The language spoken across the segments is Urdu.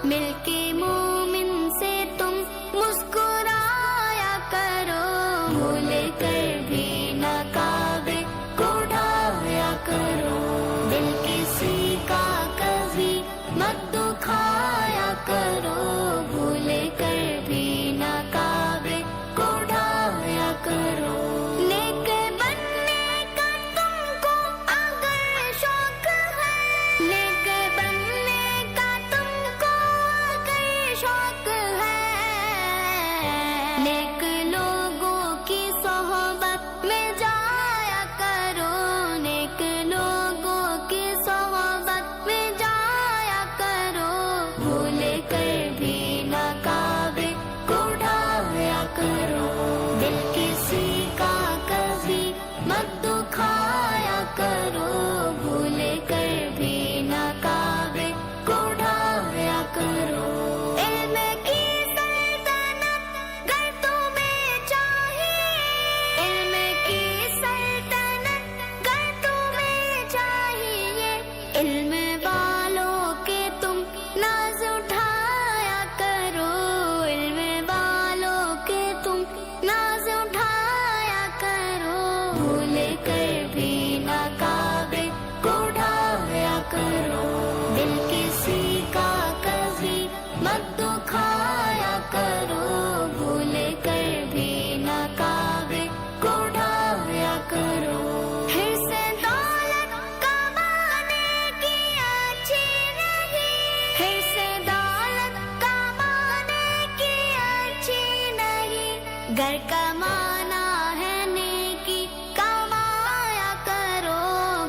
مل کے مومن سے تم مسکرایا کرو، بھول کر بھی نہ کعبے کو ڈھایا کرو، دل کسی کا کبھی مت دکھایا کرو، بھول کر بھی نہ کعبے کو ڈھایا کرو۔ نیک بننے کا تم کو اگر شوق ہے، نیک بننے کا تم کو اگر شوق ہے، نیک لوگوں کی صحبت میں جایا کرو، نیک لوگوں کی صحبت میں جایا کرو، بھول کر بھی نہ کعبے کو ڈھایا کرو، دل کسی کا کبھی مت دکھایا کرو، بھول کر بھی نہ کعبے کو ڈھایا کرو۔ علم کی سلطنت گر تمہیں چاہیے، علم کی سلطنت گر تمہیں چاہیے، علم والوں کے تم ناز اٹھایا کرو، علم والوں کے تم ناز اٹھایا کرو، بھول کر بھی نہ کعبے کو ڈھایا کرو، دل کسی کا کبھی مت دکھایا کرو، بھول کر بھی نہ کعبے کو ڈھایا کرو۔ حرص دولت کمانے کی اچھی نہیں، حرص دولت کمانے کی اچھی نہیں، گر کمانا ہے نیکی کمایا کرو،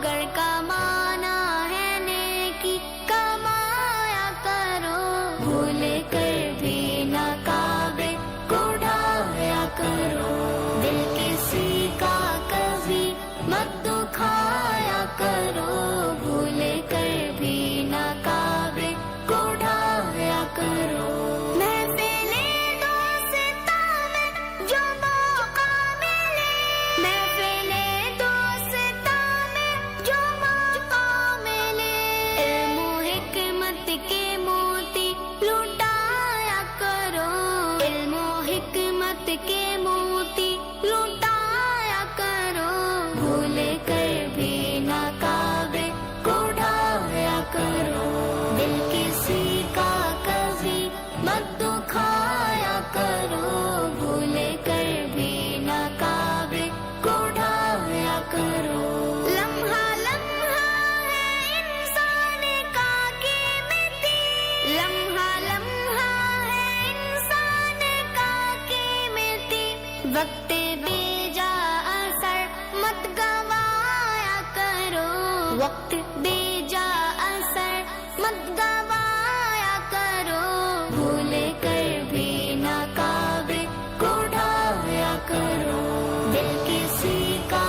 گر کمانا ہے نیکی کمایا کرو، بھول کر بھی نہ کعبے کو ڈھایا کرو، دل کسی کا کبھی مت دکھایا کرو، بھول کر بھی نہ کعبے کو ڈھایا کرو۔ محفلیں دوستاں میں جو موقع ملے، محفلیں دوستاں میں جو موقع ملے، علم و حکمت کے موتی لٹایا کرو، علم و حکمت کے موتی لٹایا کرو، بھول کر بھی نہ کعبے کو ڈھایا کرو، دل کسی کا کبھی مت دکھایا کرو، بھول کر بھی نہ کعبے کو ڈھایا کرو۔ لمحہ لمحہ ہے انسان کا قیمتی، لمحہ لمحہ ہے انسان کا قیمتی، وقت بے جا اثر مت گوایا کرو، وقت بے جا اثر مت گوایا کرو، بھول کر بھی نہ کعبے کو ڈھایا کرو، دل کسی کا